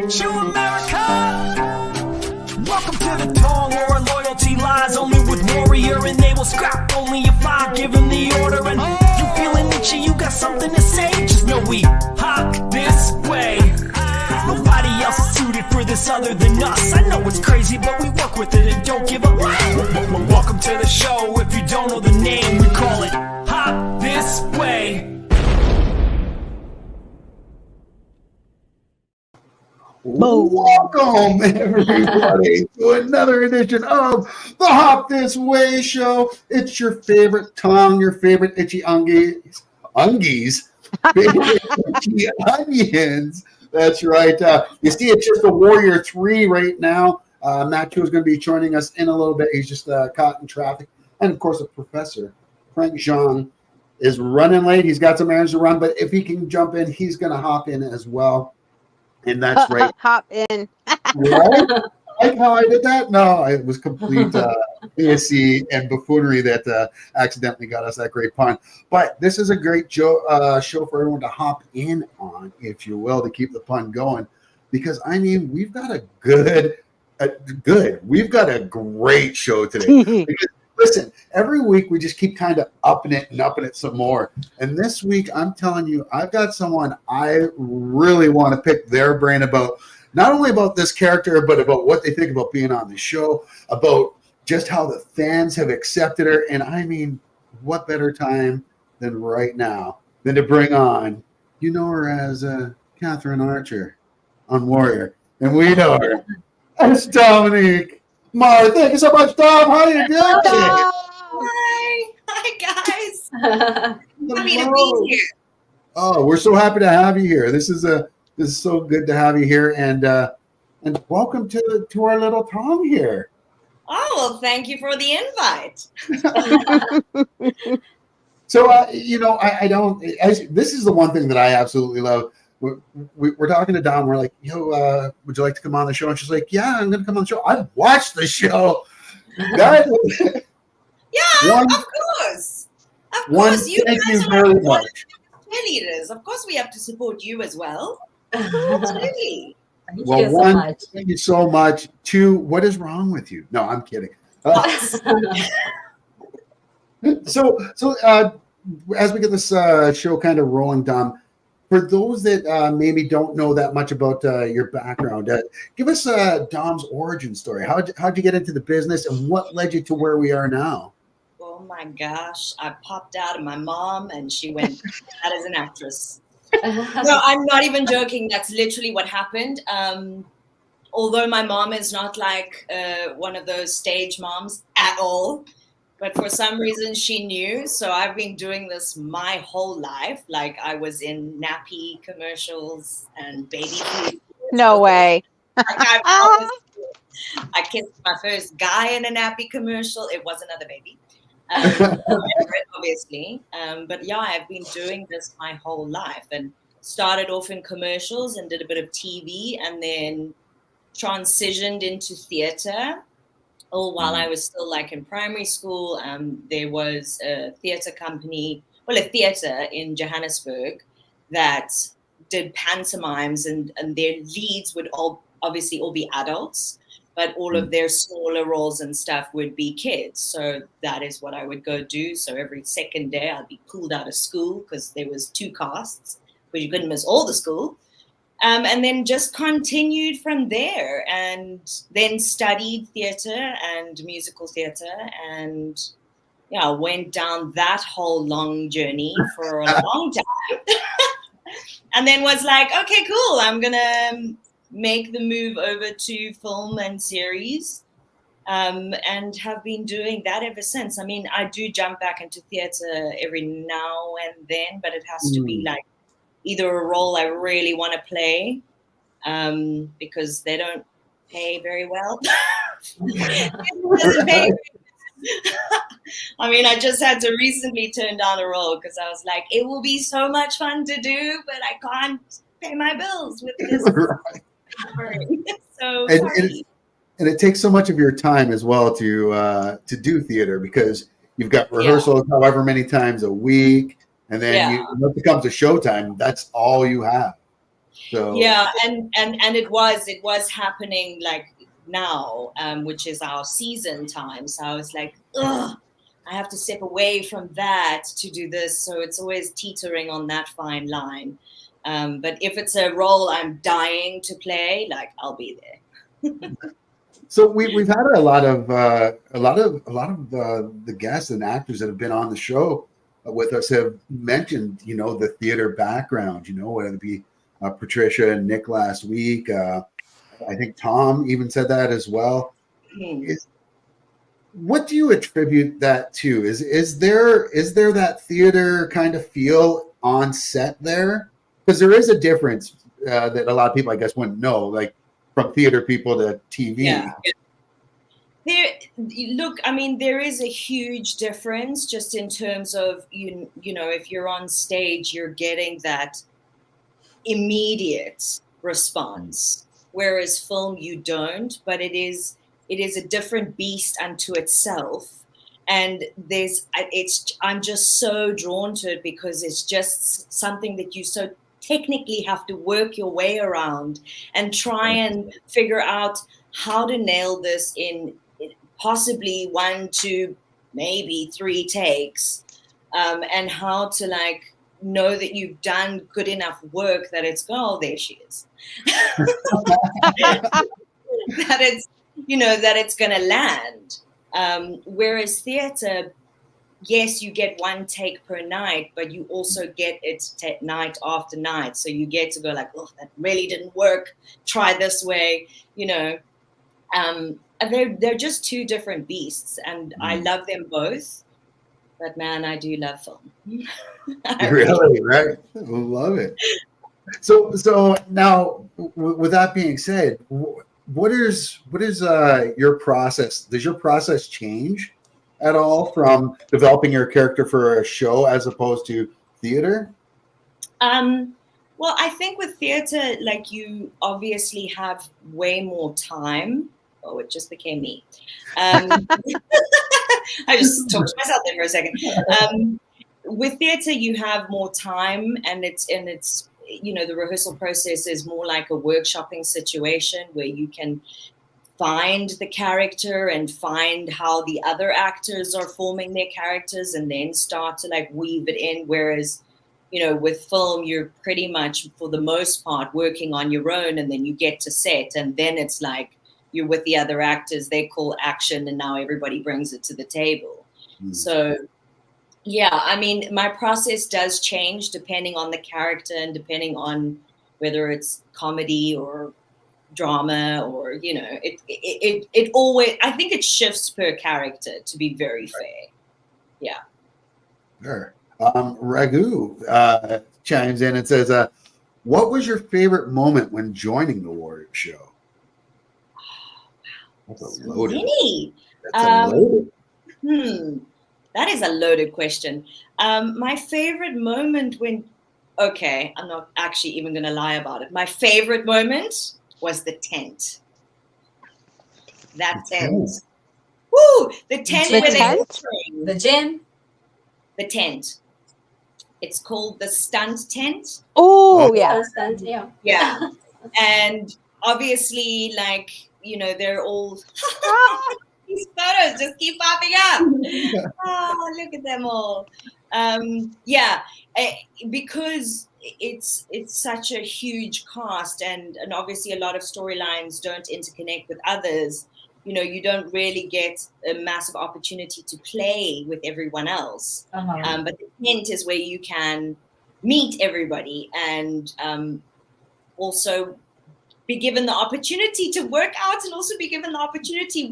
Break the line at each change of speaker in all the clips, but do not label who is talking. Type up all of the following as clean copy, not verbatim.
hate you, America. Welcome to the Tong, where loyalty lies only with warrior, and they will scrap only if I give them the order. And you feeling itchy, you got something to say? Just know we hop this way. Nobody else is suited for this other than us. I know it's crazy, but we work with it and don't give up. Welcome to the show. If you don't know the name, we call it Hop This Way.
Welcome, everybody, to another edition of the Hop This Way Show. It's your favorite Tong, your favorite itchy ungies, favorite itchy onions. That's right. You see, it's just a Warrior 3 right now. Matthew is going to be joining us in a little bit. He's just caught in traffic. And, of course, the professor, Frank Jean, is running late. He's got some errands to run, but if he can jump in, he's going to hop in as well. And that's right.
Hop in.
Right? Like how I did that? No, it was complete idiocy and buffoonery that accidentally got us that great pun. But this is a great show for everyone to hop in on, if you will, to keep the pun going. Because, I mean, we've got we've got a great show today. Because, listen, every week we just keep kind of upping it some more. And this week, I'm telling you, I've got someone I really want to pick their brain about, not only about this character, but about what they think about being on the show, about just how the fans have accepted her. And I mean, what better time than right now than to bring on, you know her as Catharine Archer on Warrior. And we know her as Dominique Maher. Thank you so much, Dom. How are you doing?
Hi guys. Happy to be here.
Oh, we're so happy to have you here. This is so good to have you here, and welcome to our little Tong here.
Oh, well, thank you for the invite.
So, this is the one thing that I absolutely love. We're talking to Dom. We're like, would you like to come on the show? And she's like, yeah, I'm going to come on the show. I've watched the show.
Yeah, of course. Of course. You
thank
guys
you very much.
Cheerleaders. Of course, we have to support you as well. Absolutely.
Thank you so much. Two, what is wrong with you? No, I'm kidding. So as we get this show kind of rolling, Dom, for those that maybe don't know that much about your background, give us Dom's origin story. How'd you get into the business, and what led you to where we are now?
Oh my gosh, I popped out of my mom, and she went out as an actress. No, I'm not even joking. That's literally what happened. Although my mom is not like one of those stage moms at all. But for some reason she knew. So I've been doing this my whole life. Like I was in nappy commercials and baby food.
No way.
I kissed my first guy in a nappy commercial. It was another baby. Obviously. But yeah, I've been doing this my whole life, and started off in commercials and did a bit of TV, and then transitioned into theater. While I was still like in primary school, there was a theater company, a theater in Johannesburg that did pantomimes, and their leads would obviously all be adults, but all of their smaller roles and stuff would be kids. So that is what I would go do. So every second day I'd be pulled out of school because there was 2 casts, but you couldn't miss all the school. And then just continued from there, and then studied theater and musical theater, and went down that whole long journey for a long time. And then was like, okay, cool, I'm gonna make the move over to film and series, and have been doing that ever since. I mean, I do jump back into theater every now and then, but it has to be like either a role I really want to play, because they don't pay very well. I mean, I just had to recently turn down a role because I was like, it will be so much fun to do, but I can't pay my bills with this. So sorry.
And it takes so much of your time as well to do theater, because you've got rehearsals however many times a week. And then when it becomes a showtime, that's all you have. So
Yeah, and it was happening like now, which is our season time. So I was like, ugh, I have to step away from that to do this. So it's always teetering on that fine line. But if it's a role I'm dying to play, like I'll be there.
So we've had a lot of the guests and actors that have been on the show with us have mentioned, the theater background, whether it be Patricia and Nick last week. I think Tom even said that as well. What do you attribute that to? Is there that theater kind of feel on set there? Because there is a difference that a lot of people, I guess, wouldn't know, like from theater people to TV.
Yeah. Look, I mean, there is a huge difference just in terms of, you know, if you're on stage, you're getting that immediate response, whereas film, you don't, but it is a different beast unto itself. And I'm just so drawn to it because it's just something that you so technically have to work your way around and try and figure out how to nail this in possibly 1, 2, maybe 3 takes, and how to like know that you've done good enough work that it's there she is. that it's gonna land. Whereas theater, yes, you get 1 take per night, but you also get it night after night. So you get to go like, oh, that really didn't work. Try this way, They're just 2 different beasts, and I love them both. But man, I do love film.
Really, right? I love it. So now, with that being said, what is your process? Does your process change at all from developing your character for a show as opposed to theater?
Well, I think with theater, like you obviously have way more time. Oh, it just became me. I just talked to myself there for a second. With theater, you have more time, and it's the rehearsal process is more like a workshopping situation where you can find the character and find how the other actors are forming their characters, and then start to like weave it in. Whereas, with film, you're pretty much for the most part working on your own, and then you get to set, and then it's like you're with the other actors, they call action, and now everybody brings it to the table. So, yeah, I mean, my process does change depending on the character and depending on whether it's comedy or drama or, it always, I think it shifts per character, to be very fair. Yeah.
Sure. Raghu chimes in and says, what was your favorite moment when joining the Warrior Show? That's a loaded.
That is a loaded question. My favorite moment I'm not actually even going to lie about it. My favorite moment was the tent. That tent. Woo! The tent where
the gym.
The tent. It's called the stunt tent.
Oh, yeah.
Stunt, yeah.
Yeah. And obviously, like, they're all these photos just keep popping up. Oh, look at them all. Because it's such a huge cast, and obviously a lot of storylines don't interconnect with others. You don't really get a massive opportunity to play with everyone else. But the tent is where you can meet everybody and also be given the opportunity to work out, and also be given the opportunity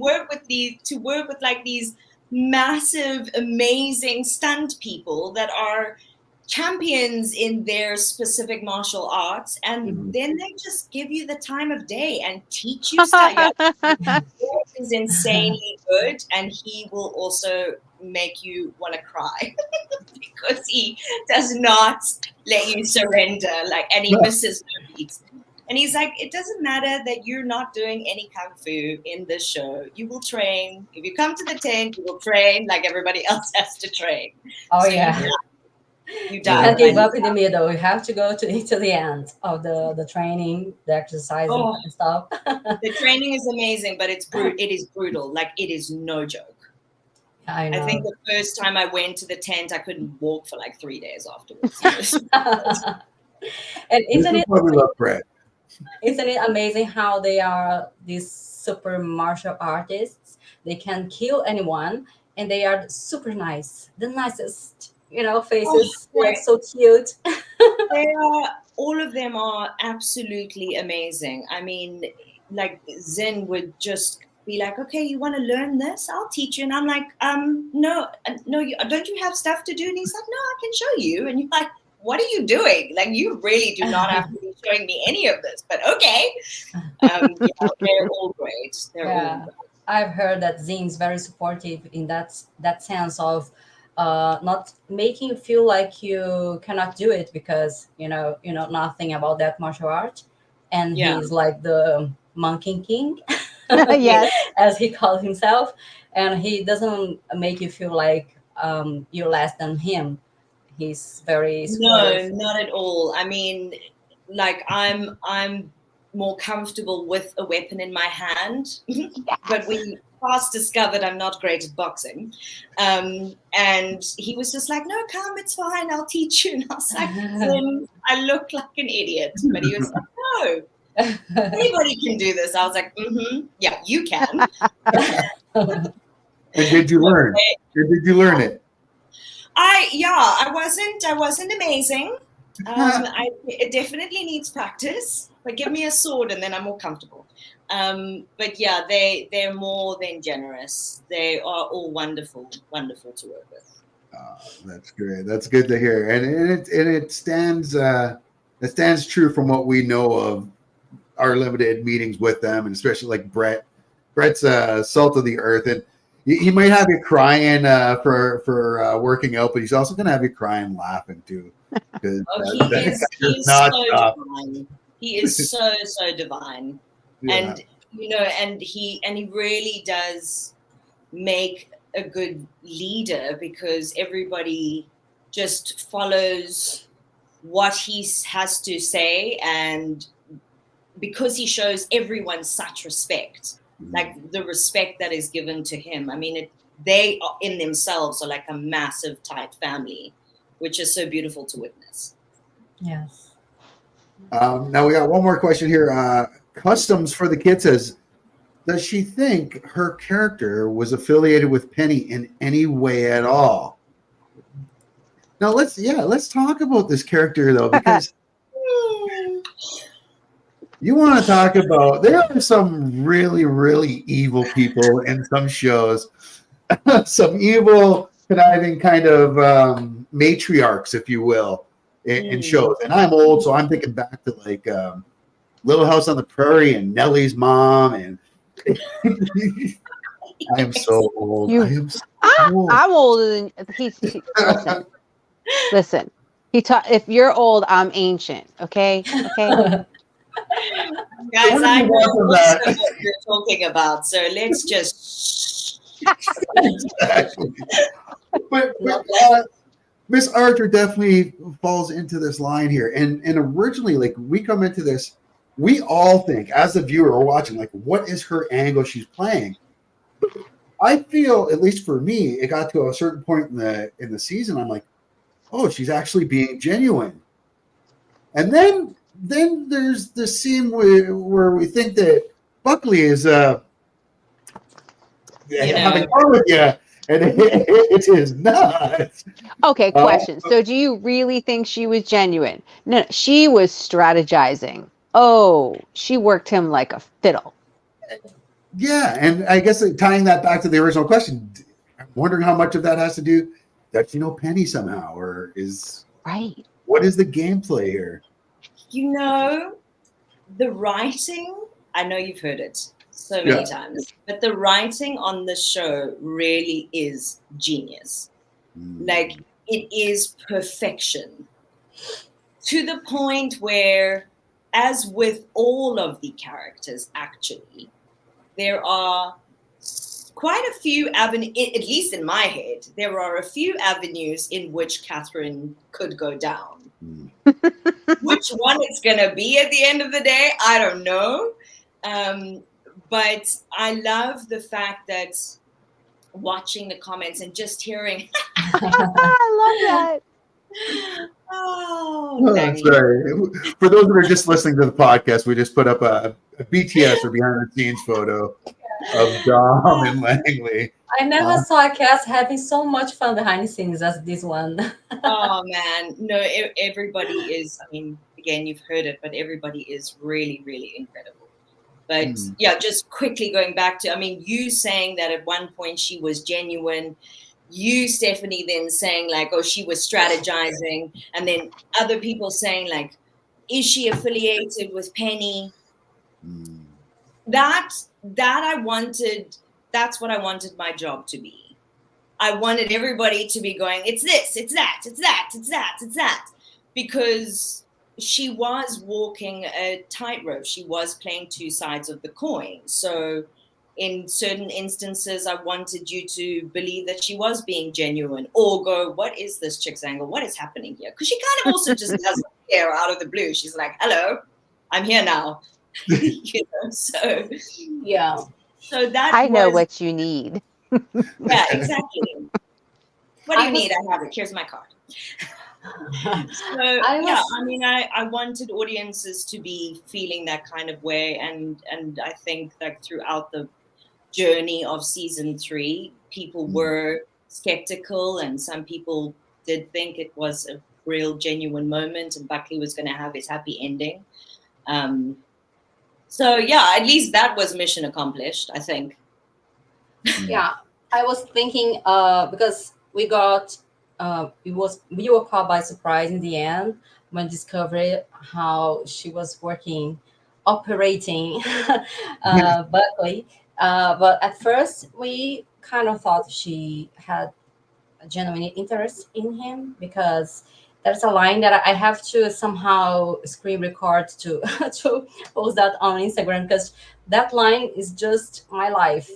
to work with these massive, amazing stunt people that are champions in their specific martial arts, and then they just give you the time of day and teach you stuff. Is insanely good, and he will also make you want to cry because he does not let you surrender, and he misses no beats. And he's like, it doesn't matter that you're not doing any kung fu in this show. You will train. If you come to the tent, you will train like everybody else has to train.
Oh, yeah.
You
You
die.
can't give up in the middle. You have to go to the end of the training, the exercise
Oh,
and stuff.
the training is amazing, but it is brutal. Like, it is no joke.
I
I think
know.
the first time I went to the tent, I couldn't walk for like 3 days afterwards.
And
This is why we love Brett.
isn't it amazing how they are these super martial artists? They can kill anyone, and they are super nice, the nicest,
Oh,
faces. They're so cute.
they are, all of them are absolutely amazing. I mean, like, Zen would just be like, okay, you want to learn this? I'll teach you. And I'm like, no, don't you have stuff to do? And he's like, no, I can show you. And you're like, what are you doing? Like, you really do not have to be showing me any of this, but okay. Yeah, they're all great. They're all
Yeah,
great.
I've heard that Zin's very supportive in that sense of not making you feel like you cannot do it because you know nothing about that martial art, and
Yeah.
he's like the monkey king,
Yes.
as he calls himself, and he doesn't make you feel like you're less than him. He's very
No,
supportive.
not at all. I mean, like, I'm more comfortable with a weapon in my hand, but we fast discovered I'm not great at boxing. And he was just like, no, come, it's fine, I'll teach you. And I was like, I look like an idiot. But he was like, no, anybody can do this. I was like, yeah, you can.
And did you learn? Or did you learn it?
I wasn't amazing. It definitely needs practice, but give me a sword and then I'm more comfortable. But yeah, they're more than generous. They are all wonderful to work with.
That's great. That's good to hear. And it stands true from what we know of our limited meetings with them, and especially like Brett. Brett's salt of the earth, and he might have you crying for working out, but he's also going to have you crying laughing too.
He's
not
so
stop.
divine. He is so divine.
Yeah.
And and he really does make a good leader because everybody just follows what he has to say, and because he shows everyone such respect, like the respect that is given to him. I mean, they are, in themselves, are like a massive, tight family, which is so beautiful to witness.
Yes.
Now we got one more question here. Customs for the kid says, does she think her character was affiliated with Penny in any way at all? Now let's talk about this character though, because you want to talk about, there are some really, really evil people in some shows, some evil, conniving kind of matriarchs, if you will, in shows. And I'm old, so I'm thinking back to like Little House on the Prairie and Nellie's mom. And I am so old. I am so old.
I'm older than listen. If you're old, I'm ancient. Okay.
Guys, I know also what you're talking about, so let's just.
Exactly. But Miss Archer definitely falls into this line here. And originally, like, we come into this, we all think, as the viewer or watching, like, what is her angle she's playing? I feel, at least for me, it got to a certain point in the season, I'm like, oh, she's actually being genuine. And then there's the scene where we think that Buckley is having fun with you, and it is not.
Okay, question. So do you really think she was genuine? No, she was strategizing. Oh, she worked him like a fiddle.
Yeah, and I guess tying that back to the original question, I'm wondering how much of that has to do, does she know Penny somehow, or is
right?
What is the gameplay here?
The writing, I know you've heard it so many times, but the writing on the show really is genius. Like, it is perfection to the point where, as with all of the characters, actually, there are quite a few avenues, at least in my head, there are a few avenues in which Catherine could go down. Which one it's going to be at the end of the day, I don't know. But I love the fact that watching the comments and just hearing,
I love that.
oh,
That's right. For those that are just listening to the podcast, we just put up a BTS or behind the scenes photo of Dom and Langley.
I never saw a cast having so much fun behind the scenes as this one.
Oh man, no, everybody is, I mean, again, you've heard it, but everybody is really, really incredible. But yeah, just quickly going back to, I mean, you saying that at one point she was genuine, you, Stephanie, then saying like, oh, she was strategizing, and then other people saying like, is she affiliated with Penny? That I wanted, that's what I wanted my job to be. I wanted everybody to be going, it's this, it's that, it's that, it's that, it's that. Because she was walking a tightrope. She was playing two sides of the coin. So in certain instances, I wanted you to believe that she was being genuine, or go, what is this chick's angle? What is happening here? Because she kind of also just doesn't care out of the blue. She's like, hello, I'm here now. You know, so
Yeah.
so that
I know
was,
what you need.
yeah, exactly. What do you need? I have it. Here's my card. So I wanted audiences to be feeling that kind of way, and I think that throughout the journey of season 3, people were skeptical, and some people did think it was a real genuine moment, and Buckley was going to have his happy ending. So yeah, at least that was mission accomplished, I think.
Yeah, I was thinking because we got we were caught by surprise in the end when discovered how she was operating Buckley. But at first, we kind of thought she had a genuine interest in him, because there's a line that I have to somehow screen record to to post that on Instagram, because that line is just my life.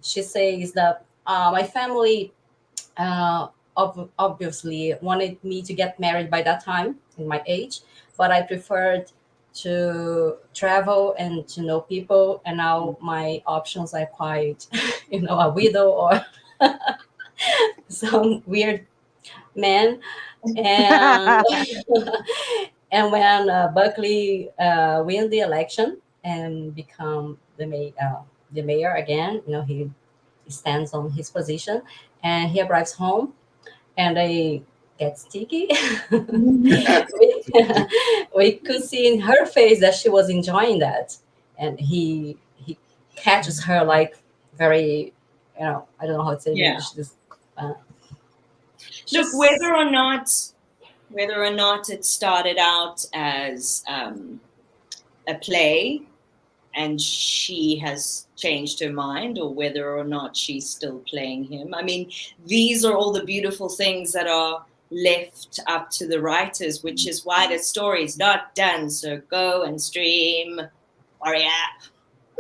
She says that my family obviously wanted me to get married by that time in my age, but I preferred to travel and to know people, and now my options are quite a widow or some weird man. And and when Buckley win the election and become the mayor again, he stands on his position, and he arrives home, and they get sticky. We could see in her face that she was enjoying that, and he catches her like very, I don't know how to say
Yeah.
English. This,
Look, whether or not it started out as a play and she has changed her mind, or whether or not she's still playing him. I mean, these are all the beautiful things that are left up to the writers, which is why the story is not done. So go and stream Warrior.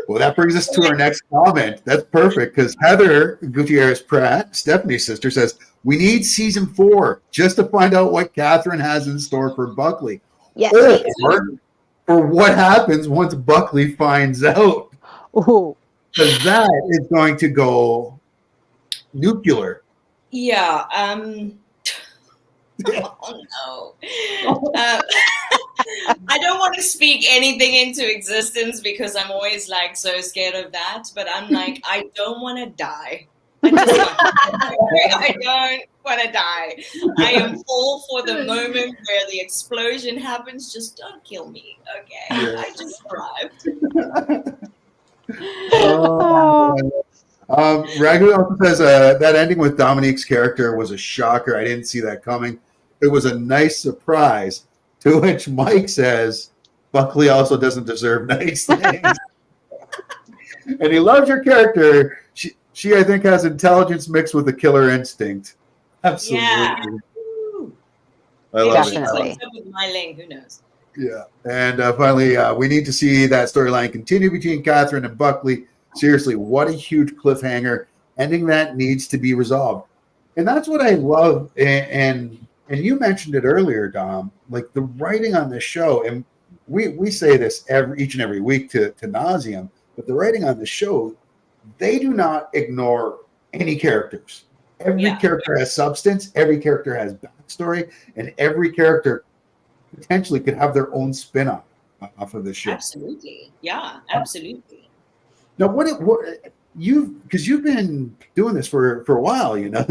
Well, that brings us to our next comment. That's perfect, because Heather Gutierrez-Pratt, Stephanie's sister, says, we need season 4 just to find out what Catherine has in store for Buckley.
Yes.
Or what happens once Buckley finds out.
Ooh.
Because that is going to go nuclear.
Yeah. Oh no. I don't want to speak anything into existence, because I'm always like so scared of that. But I'm like, I don't want to die. I don't want to die. I am all for the moment where the explosion happens. Just don't kill me, okay?
Yeah.
I just arrived.
Ragu also says that ending with Dominique's character was a shocker. I didn't see that coming. It was a nice surprise. To which Mike says, Buckley also doesn't deserve nice things. And he loves your character. She, I think, has intelligence mixed with a killer instinct. Absolutely.
Yeah.
I love
Definitely.
What's up with my ling? Who knows?
Yeah. And finally, we need to see that storyline continue between Catherine and Buckley. Seriously, what a huge cliffhanger. ending that needs to be resolved. And that's what I love. And you mentioned it earlier, Dom, like the writing on this show, and we say this each and every week to nauseum, but the writing on the show, they do not ignore any characters. Every character has substance, every character has backstory, and every character potentially could have their own spin-off off of the show.
Absolutely. Yeah, absolutely.
Now, what because you've been doing this for a while, you know,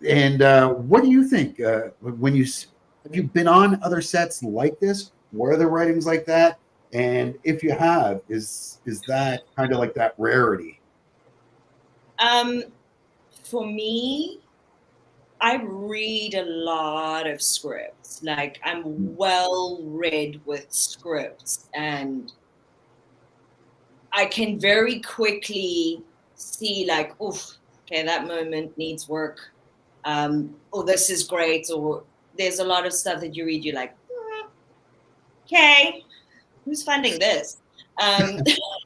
and what do you think when have you been on other sets like this where the writing's like that? And if you have, is that kind of like that rarity?
For me, I read a lot of scripts. Like, I'm well read with scripts, and I can very quickly see like, oof, okay, that moment needs work. Or this is great. Or there's a lot of stuff that you read, you're like, okay, who's funding this?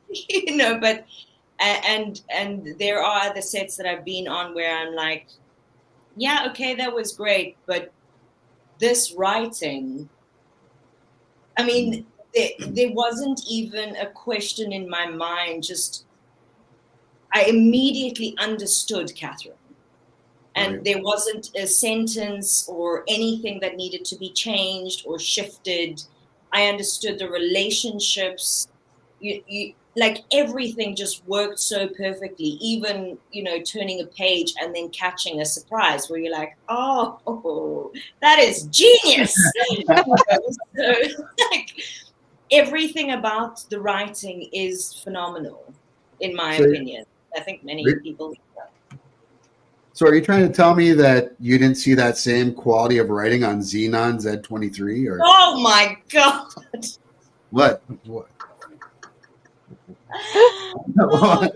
You know, but and there are other sets that I've been on where I'm like, yeah, okay, that was great, but this writing, I mean, there wasn't even a question in my mind. Just I immediately understood Catherine, and
Right.
there wasn't a sentence or anything that needed to be changed or shifted. I understood the relationships. You like everything just worked so perfectly. Even, you know, turning a page and then catching a surprise where you're like, oh, that is genius. So, like, everything about the writing is phenomenal, in my opinion. I think many people.
So are you trying to tell me that you didn't see that same quality of writing on Xenon Z23? Or
Oh my God.
what?
Oh,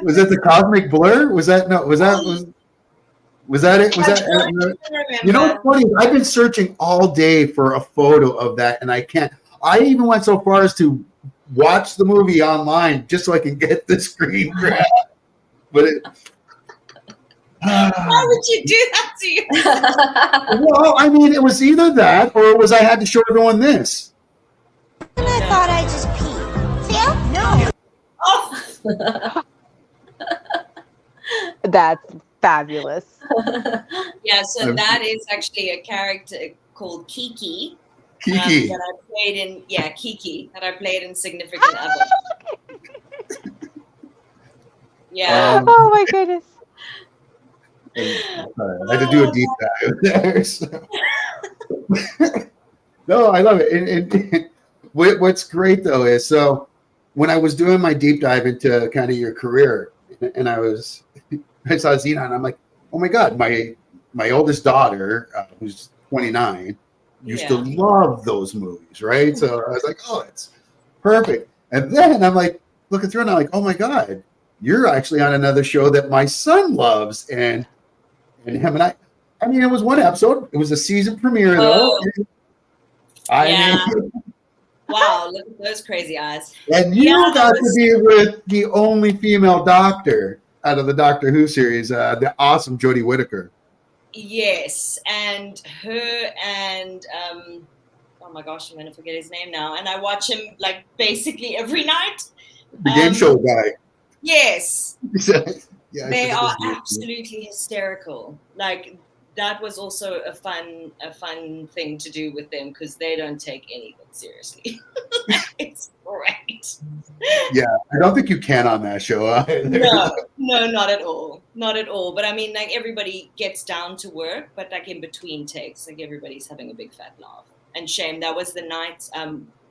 Was it the Cosmic Blur? Was that it? Was that you know what's funny? I've been searching all day for a photo of that, and I can't. I even went so far as to watch the movie online just so I can get the screen grab. But
why would you do that to you?
well, I mean, it was either that or it was I had to show everyone this.
And I thought I just peed. Phil? No.
Oh.
That's fabulous.
Yeah, so that is actually a character called Kiki.
Kiki.
That I played in, Kiki, that I played in Significant Other. Yeah.
Oh my goodness.
I had to do a deep dive there. So. No, I love it. And what's great though is, so when I was doing my deep dive into kind of your career, and I saw Xenon, and I'm like, oh my God, my oldest daughter, who's 29, used to love those movies, right? So I was like, oh, it's perfect. And then I'm like looking through, and I'm like, oh my God, you're actually on another show that my son loves, and him and I mean, it was one episode. It was a season premiere, though.
Wow, look at those crazy eyes.
And you got to be with the only female doctor out of the Doctor Who series, the awesome Jodie Whittaker.
Yes, and her and oh my gosh, I'm going to forget his name now. And I watch him like basically every night.
The game show guy.
Yes.
Yeah,
they are absolutely hysterical. Like, that was also a fun thing to do with them, because they don't take anything seriously. It's great.
Yeah, I don't think you can on that show either.
No, not at all. Not at all. But I mean, like, everybody gets down to work, but like in between takes, like everybody's having a big fat laugh. And shame, that was the night,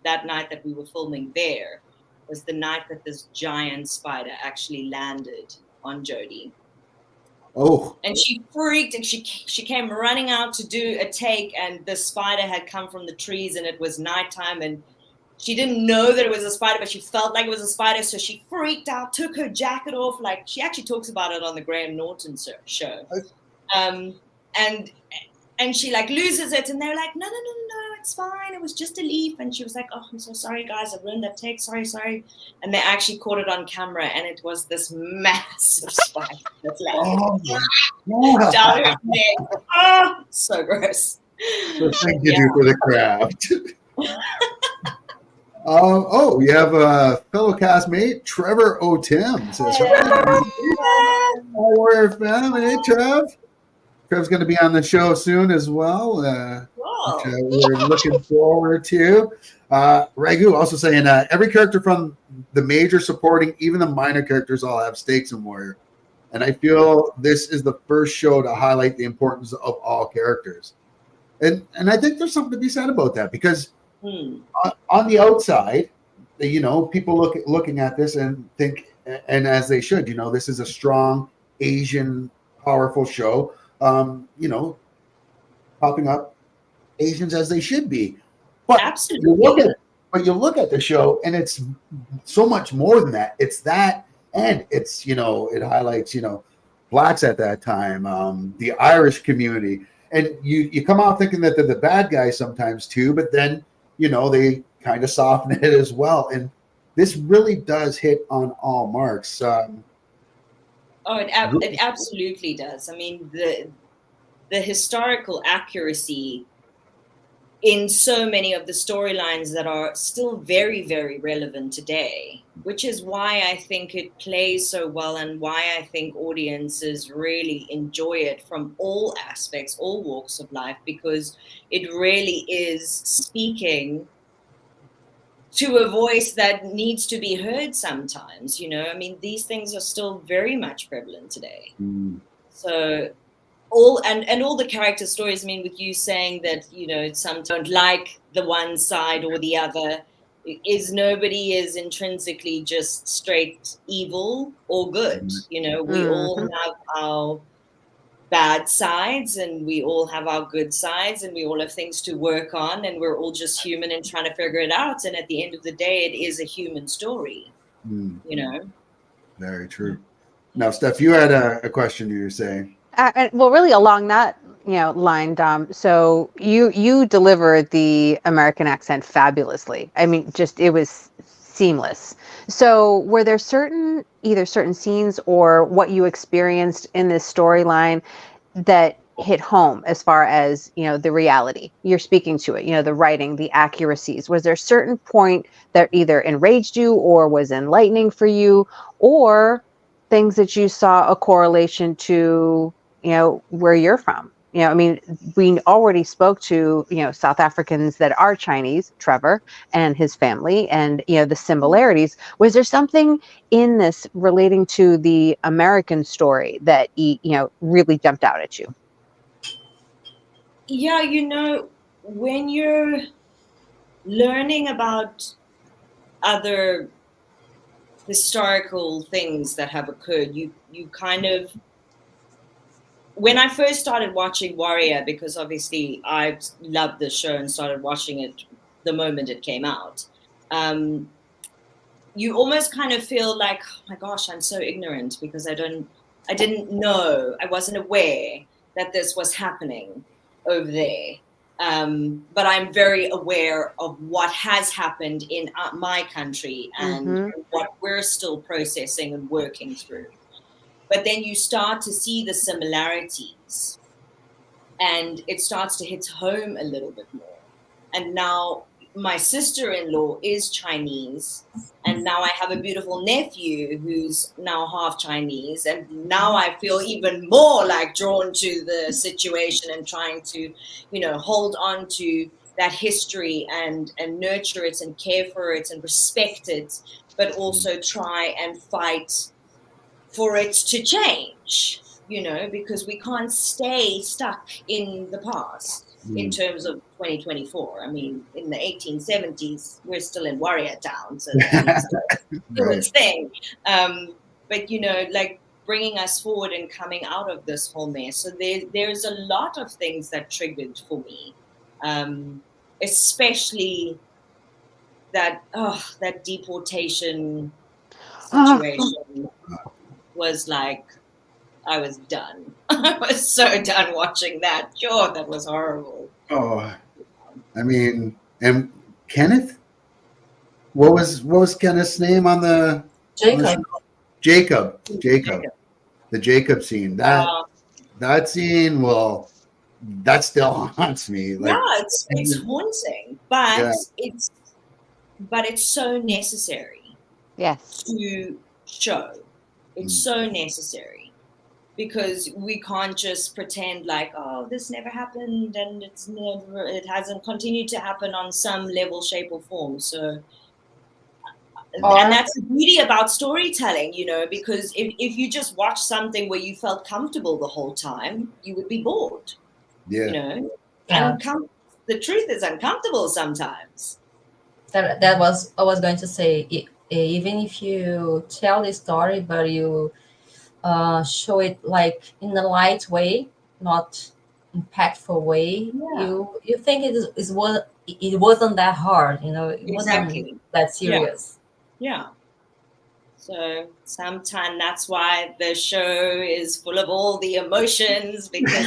that night that we were filming there, was the night that this giant spider actually landed on Jodie.
Oh.
And she freaked, and she came running out to do a take, and the spider had come from the trees, and it was nighttime, and she didn't know that it was a spider, but she felt like it was a spider, so she freaked out, took her jacket off. Like, she actually talks about it on the Graham Norton show. And she like loses it, and they're like, no, it's fine. It was just a leaf. And she was like, oh, I'm so sorry, guys. I ruined that take. Sorry. And they actually caught it on camera, and it was this massive spike that landed down her neck. Oh, so gross.
The thing you do for the craft. You have a fellow castmate, Trevor O'Tim. Says, hi, Warrior family. Hey, Trev. Trev's going to be on the show soon as well, which we're looking forward to. Ragu also saying every character from the major supporting, even the minor characters, all have stakes in Warrior. And I feel this is the first show to highlight the importance of all characters. And I think there's something to be said about that, because on the outside, people looking at this and think, and as they should, this is a strong Asian, powerful show. Popping up Asians as they should be. But
absolutely.
You look at the show, and it's so much more than that. It's that, and it's, it highlights, blacks at that time, the Irish community. And you come out thinking that they're the bad guys sometimes too, but then, they kind of soften it as well. And this really does hit on all marks.
It absolutely does. I mean, the historical accuracy in so many of the storylines that are still very, very relevant today, which is why I think it plays so well, and why I think audiences really enjoy it from all aspects, all walks of life, because it really is speaking to a voice that needs to be heard sometimes. I mean, these things are still very much prevalent today. So all the character stories, I mean, with you saying that, some don't like the one side or the other, nobody is intrinsically just straight evil or good. We all have our bad sides, and we all have our good sides, and we all have things to work on, and we're all just human and trying to figure it out. And at the end of the day, it is a human story.
Very true. Now, Steph, you had a question you were saying.
Well, really along that line, Dom. So you delivered the American accent fabulously. I mean, it was seamless. So were there either certain scenes or what you experienced in this storyline that hit home as far as, the reality you're speaking to it, the writing, the accuracies? Was there a certain point that either enraged you or was enlightening for you, or things that you saw a correlation to, where you're from? I mean, we already spoke to, South Africans that are Chinese, Trevor and his family, and, the similarities. Was there something in this relating to the American story that, really jumped out at you?
Yeah, when you're learning about other historical things that have occurred, you kind of, when I first started watching Warrior, because obviously I loved the show and started watching it the moment it came out, you almost kind of feel like, oh my gosh, I'm so ignorant, because I didn't know, I wasn't aware that this was happening over there. But I'm very aware of what has happened in my country and what we're still processing and working through. But then you start to see the similarities, and it starts to hit home a little bit more. And now my sister-in-law is Chinese, and now I have a beautiful nephew who's now half Chinese, and now I feel even more like drawn to the situation and trying to, hold on to that history and nurture it and care for it and respect it, but also try and fight for it to change, because we can't stay stuck in the past in terms of 2024. I mean, in the 1870s, we're still in Warrior Town, so that's still its thing. But, like bringing us forward and coming out of this whole mess. So there's a lot of things that triggered for me, especially that deportation situation. Was like, I was done. I was so done watching that. Sure, that was horrible.
Oh, I mean, and Kenneth, what was Kenneth's name on the
Jacob.
Jacob. The Jacob scene. That scene, well, that still haunts me. Like,
yeah, it's haunting, but it's so necessary
Yes.
to show. It's so necessary because we can't just pretend like, oh, this never happened and it hasn't continued to happen on some level, shape, or form. So, and that's the beauty about storytelling, because if you just watch something where you felt comfortable the whole time, you would be bored.
yeah.
And the truth is uncomfortable sometimes.
That was I was going to say. Even if you tell the story, but you show it like in a light way, not impactful way, you think it wasn't that hard, it
Exactly.
wasn't that serious.
Yeah. So sometimes that's why the show is full of all the emotions because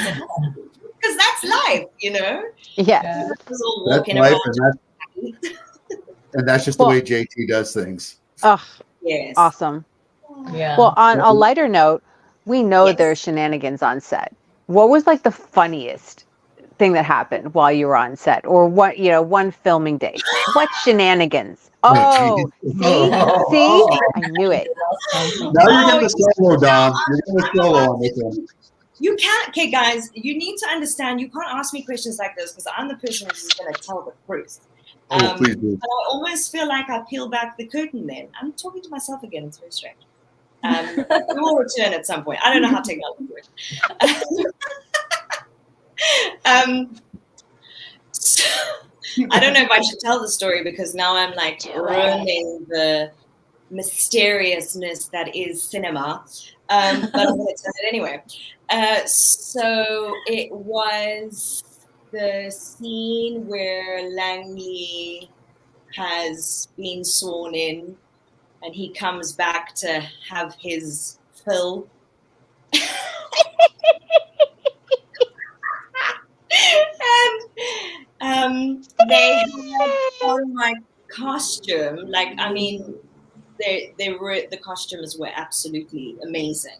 that's life,
Yeah.
It's all
That's
walking
life,
around.
and that's just the way JT does things.
Oh,
Yes.
awesome.
Yeah.
Well, on a lighter note, we know
Yes.
there's shenanigans on set. What was like the funniest thing that happened while you were on set, or what, one filming day? What shenanigans? Oh, see, I knew it.
Now you're getting the solo, Dom. You're getting the solo on this one.
You can't, okay, guys, you need to understand, you can't ask me questions like this because I'm the person who's going to tell the truth.
Oh, please do.
But I almost feel like I peel back the curtain then. I'm talking to myself again. It's very strange. We will return at some point. I don't know how technology works. So, I don't know if I should tell the story because now I'm like ruining the mysteriousness that is cinema. But I'm going to tell it anyway. So it was the scene where Langley has been sworn in and he comes back to have his fill. And they had on my costume, the costumes were absolutely amazing.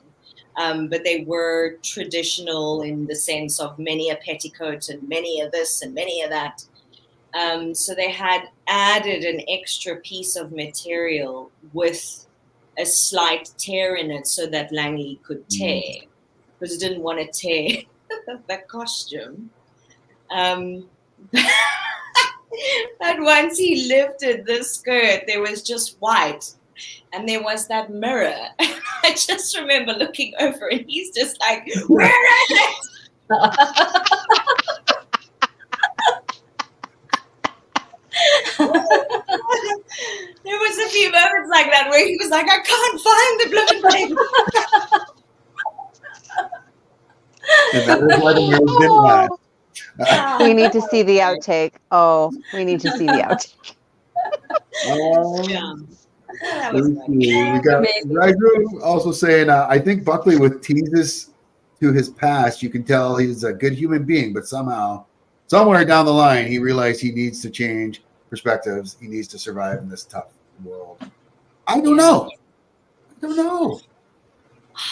But they were traditional in the sense of many a petticoat and many of this and many of that. So they had added an extra piece of material with a slight tear in it so that Langley could tear, because he didn't want to tear the costume. But once he lifted the skirt, there was just white. And there was that mirror. I just remember looking over and he's just like, where is it? There was a few moments like that where he was like, I can't find the blooming thing.
And that is why the mirror didn't last.
We need to see the outtake. Oh, we need to see the outtake.
We got Raju also saying, I think Buckley with teases to his past, you can tell he's a good human being, but somehow, somewhere down the line, he realized he needs to change perspectives. He needs to survive in this tough world. I don't know.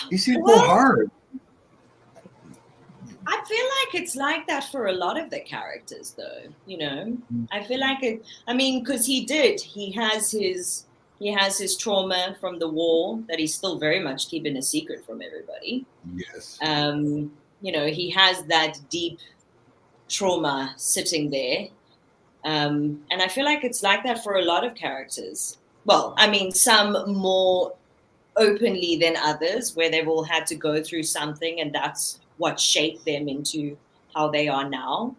He seems so hard.
I feel like it's like that for a lot of the characters, though. I feel like it. I mean, because he has his trauma from the war that he's still very much keeping a secret from everybody.
Yes.
He has that deep trauma sitting there, and I feel like it's like that for a lot of characters. Well, I mean, some more openly than others, where they've all had to go through something, and that's what shaped them into how they are now.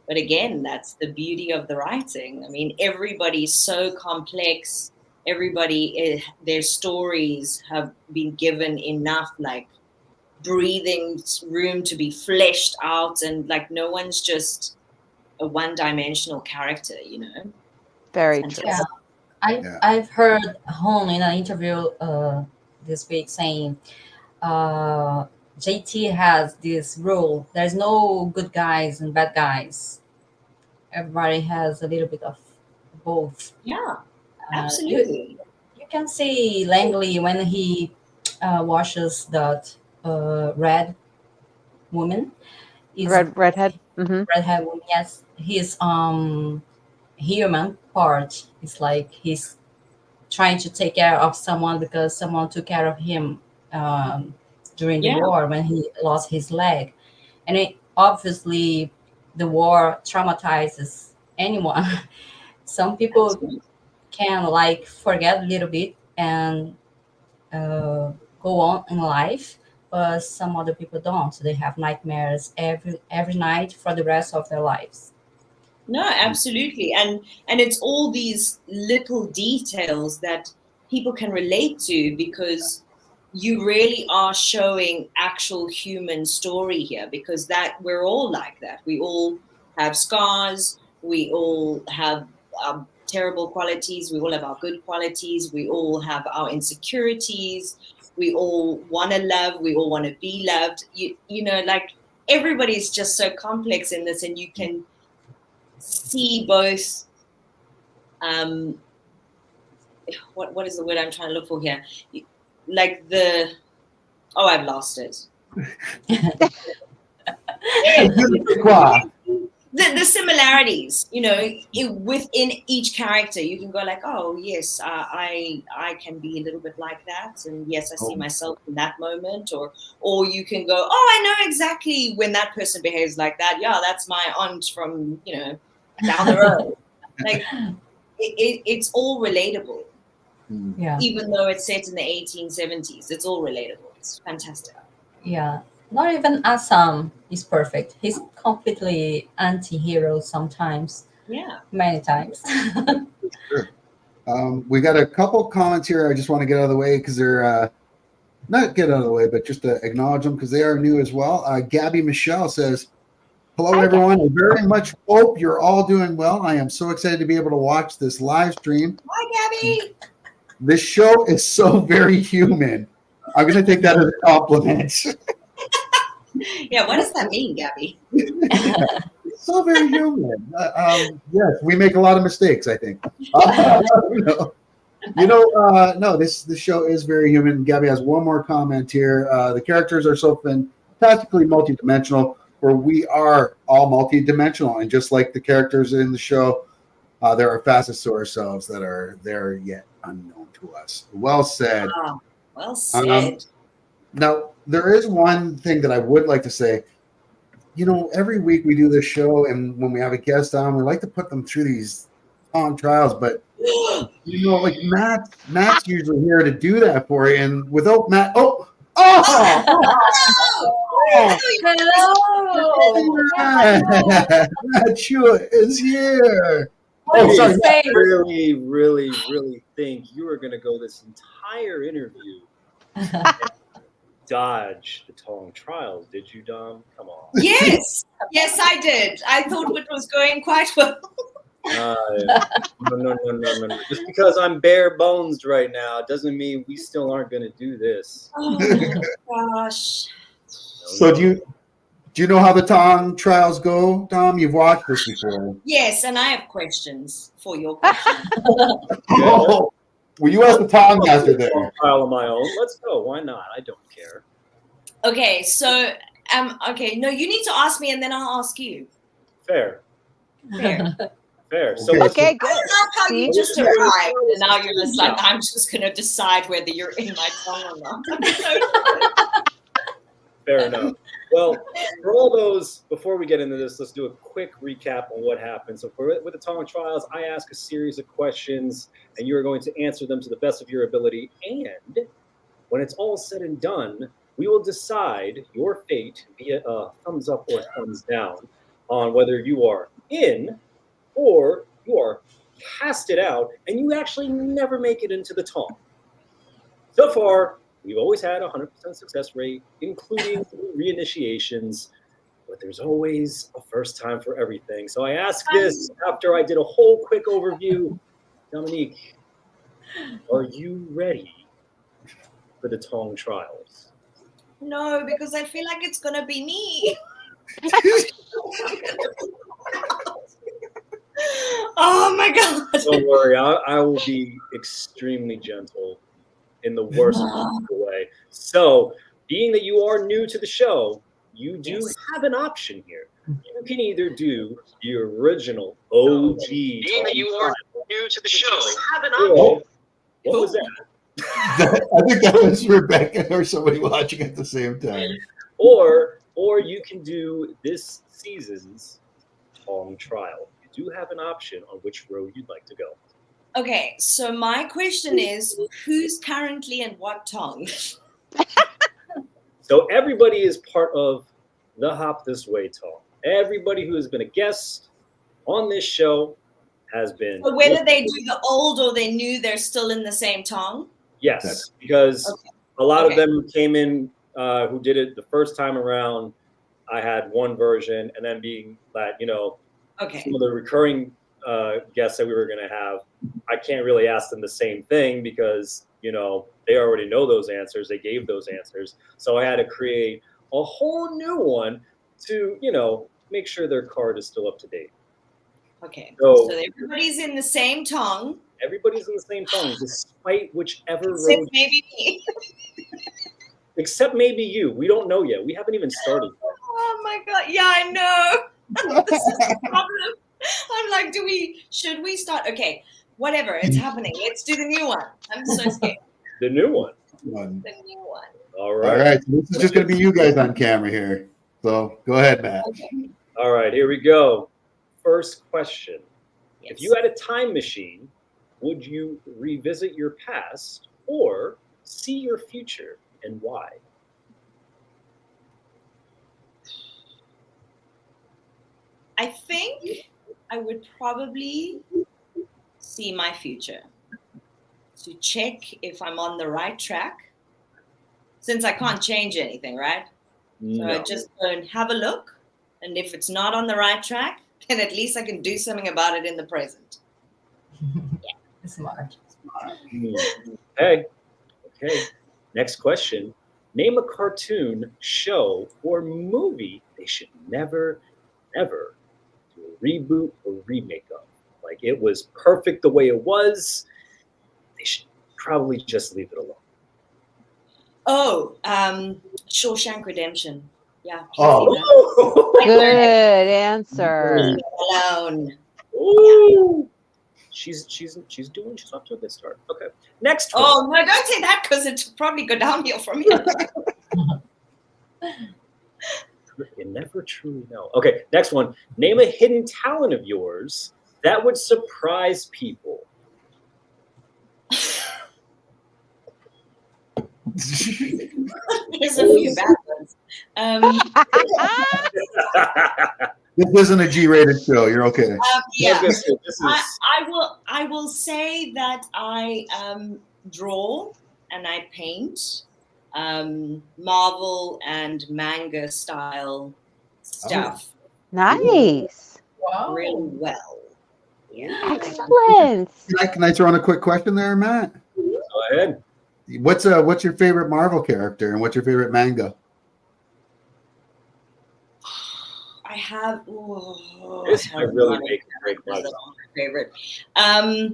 But again, that's the beauty of the writing. I mean, everybody's so complex. Everybody, their stories have been given enough breathing room to be fleshed out, and no one's just a one-dimensional character.
Very true.
Yeah. I've heard Hone in an interview this week saying JT has this rule: there's no good guys and bad guys. everybody has a little bit of both.
Yeah,
You,
absolutely.
you can see Langley when he washes that red woman. Is
Redhead. Mm-hmm.
redhead woman? Yes, his human part is like he's trying to take care of someone because someone took care of him um, during the
Yeah,
war when he lost his leg, and obviously the war traumatizes anyone. Some people
absolutely.
can like forget a little bit and uh, go on in life, but some other people don't. They have nightmares every night for the rest of their lives.
No, absolutely. And it's all these little details that people can relate to because you really are showing actual human story here because that we're all like that. We all have scars, we all have terrible qualities, we all have our good qualities, we all have our insecurities, we all want to love, we all want to be loved. You know, like everybody's just so complex in this, and you can see both um what is the word I'm trying to look for here, like the I've lost it. The similarities, you know, within each character you can go like, oh yes, I can be a little bit like that, and yes, I see myself in that moment, or you can go, oh, I know exactly when that person behaves like that. Yeah, that's my aunt from, you know, down the road. Like it's all relatable,
Yeah,
even though it's set in the 1870s. It's all relatable. It's fantastic.
yeah. Not even Assam is perfect. He's completely anti-hero sometimes,
Yeah.
many times.
Sure. We got a couple comments here. I just want to get out of the way because they're not get out of the way, but just to acknowledge them because they are new as well. Gabby Michelle says, hello,
Hi,
everyone. I very much hope you're all doing well. I am so excited to be able to watch this live stream.
Hi, Gabby.
This show is so very human. I'm going to take that as a compliment.
Yeah, what does that mean, Gabby?
It's so very human. Yes, we make a lot of mistakes, I think. No, this show is very human. Gabby has one more comment here. The characters are so fantastically multidimensional, where we are all multidimensional, and just like the characters in the show, there are facets to ourselves that are there yet unknown to us. Well said.
Well said.
Now, there is one thing that I would like to say. You know, every week we do this show, and when we have a guest on, we like to put them through these long trials, but you know, like Matt's usually here to do that for you, and without Matt, Matt Chua is here.
What
sorry.
did you say?
Really, really, really think you were going to go this entire interview and dodge the Tong trials, did you, Dom? Come on.
Yes, I did. I thought it was going quite well.
No. Just because I'm bare bones right now doesn't mean we still aren't going to do this.
Oh my gosh.
So do you know how the Tong trials go, Dom? You've watched this before.
Yes, and I have questions for your questions.
Oh, well, you asked the Tong master there.
Trial of my own. Let's go. Why not? I don't care.
Okay, so okay, no, you need to ask me and then I'll ask you.
Fair. So
Okay, good.
I like how you just
See?
arrived and now you're just like, I'm just gonna decide whether you're in my tongue or not.
Fair enough. Well, for all those, before we get into this, let's do a quick recap on what happened. So with the Tong trials, I ask a series of questions, and you are going to answer them to the best of your ability. And when it's all said and done, we will decide your fate via a thumbs up or thumbs down on whether you are in or you are casted out, and you actually never make it into the Tong. So far, we've always had a 100% success rate, including reinitiations, but there's always a first time for everything. So I asked this after I did a whole quick overview. Dominique, are you ready for the Tong trials?
No, because I feel like it's gonna be me. Oh my god.
Don't worry, I will be extremely gentle in the worst possible way. So, being that you are new to the show, you do have an option here. You can either do the original OG. Being that you are new to the show, have an option. What was that?
I think that was Rebecca or somebody watching at the same time.
Or you can do this season's Tong trial. You do have an option on which road you'd like to go.
Okay, so my question is, who's currently in what Tong?
So everybody is part of the Hop This Way Tong. Everybody who has been a guest on this show has been.
So whether they do the old or they new, they're still in the same Tong?
Yes, because a lot of them came in who did it the first time around. I had one version, and then being that, some of the recurring guests that we were going to have, I can't really ask them the same thing because, they already know those answers. They gave those answers. So I had to create a whole new one to, make sure their card is still up to date.
Okay. So everybody's in the same Tong.
Everybody's in the same Tong, despite whichever
Except
road.
maybe me.
Except maybe you. We don't know yet. We haven't even started.
Oh my god! Yeah, I know. This is the problem. I'm like, should we start? Okay, whatever. It's happening. Let's do the new one. I'm so scared.
The new one.
The new one.
All right.
All right. So this is just going to be you guys on camera here. So go ahead, Matt.
Okay.
All right. Here we go. First question.
Yes.
If you had a time machine, would you revisit your past or see your future, and why?
I think I would probably see my future to check if I'm on the right track, since I can't change anything, right? So I just go and have a look, and if it's not on the right track, then at least I can do something about it in the present.
Smart.
Okay. Next question. Name a cartoon, show, or movie they should never, ever do a reboot or remake of. Like, it was perfect the way it was. They should probably just leave it alone.
Oh, Shawshank Redemption. Yeah.
Oh,
Good answer.
Leave it alone.
ooh. She's off to a good start. Okay. Next one.
Oh no! Don't say that because it'll probably go downhill from here.
You never truly know. Okay, next one. Name a hidden talent of yours that would surprise people.
There's a few bad ones.
This isn't a G-rated show. You're okay.
Yeah.
This is,
I will say that I draw and I paint Marvel and manga style stuff
Nice.
Wow.
really well. Yeah.
Excellent.
Can I throw in a quick question there, Matt?
Go ahead.
What's your favorite Marvel character and what's your favorite manga?
I have.
This might really make or break my life.
Favorite. I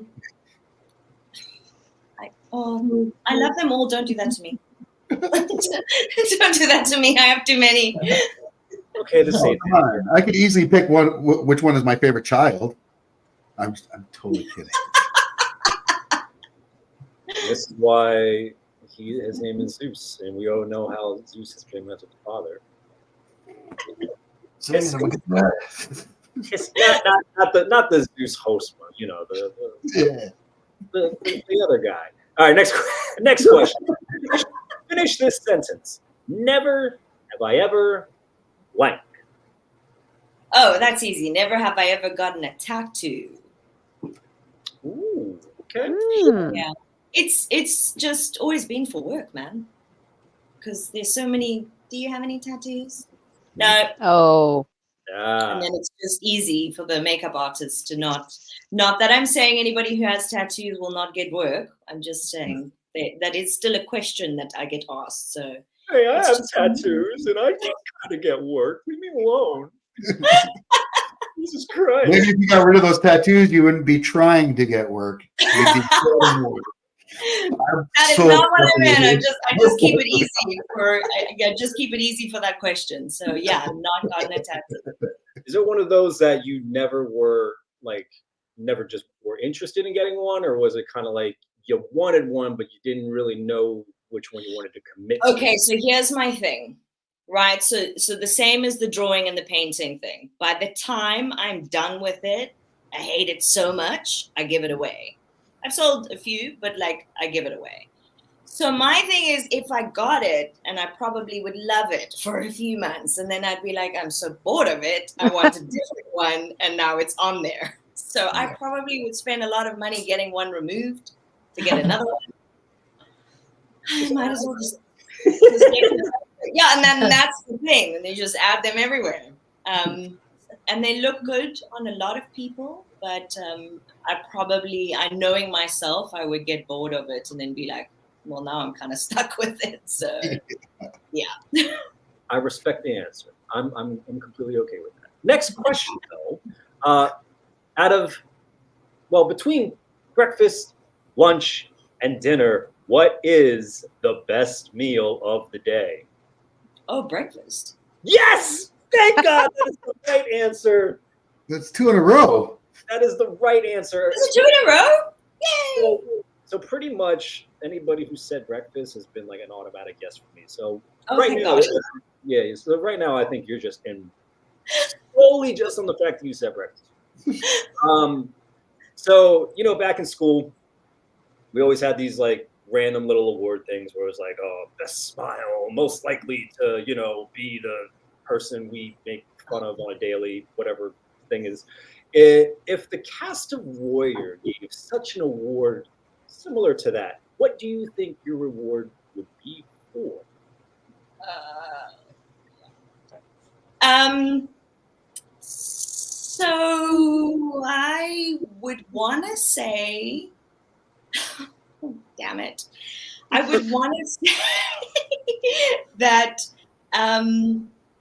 love them all. Don't do that to me. Don't do that to me. I have too many.
Okay, the same.
Come on. I could easily pick one. Which one is my favorite child? I'm totally kidding.
This is why his name is Zeus, and we all know how Zeus has been met with the father. It's not the Zeus host one, the other guy. All right, next question. Finish this sentence. Never have I ever blank.
Oh, that's easy. Never have I ever gotten a tattoo.
Ooh, okay.
Yeah. It's just always been for work, man. Because there's so many. Do you have any tattoos? No.
Oh.
And then it's just easy for the makeup artist to not that I'm saying anybody who has tattoos will not get work. I'm just saying that is still a question that I get asked. So
Hey, I have tattoos and I just gotta get work. Leave me alone. Jesus Christ.
Maybe if you got rid of those tattoos, you wouldn't be trying to get work. You'd be getting work.
That is not what I meant. I just keep it easy just keep it easy for that question. So yeah, I'm not gotten a tattoo.
Is it one of those that you never were like, never just were interested in getting one, or was it kind of like you wanted one but you didn't really know which one you wanted to commit to?
Okay, so here's my thing, right? So the same as the drawing and the painting thing. By the time I'm done with it, I hate it so much, I give it away. I've sold a few, but like I give it away. So my thing is, if I got it, and I probably would love it for a few months, and then I'd be like, I'm so bored of it, I want a different one, and now it's on there. So I probably would spend a lot of money getting one removed to get another one. I might as well just yeah, and then that's the thing, and they just add them everywhere. And they look good on a lot of people, but I knowing myself, I would get bored of it and then be like, well, now I'm kind of stuck with it. So, yeah.
I respect the answer. I'm completely okay with that. Next question, though. Between breakfast, lunch, and dinner, what is the best meal of the day?
Oh, breakfast.
Yes! Thank God! That is the right answer.
That's 2 in a row.
That is the right answer.
Is it 2 in a row? Yay!
So pretty much anybody who said breakfast has been like an automatic yes for me. So
Oh,
right
thank
now,
God.
So right now, I think you're just in solely just on the fact that you said breakfast. So back in school, we always had these like random little award things where it was like, oh, best smile, most likely to be the person we make fun of on a daily whatever thing is. If the cast of Warrior gave such an award similar to that, what do you think your reward would be for?
So I would want to say, oh, damn it, I would want to say that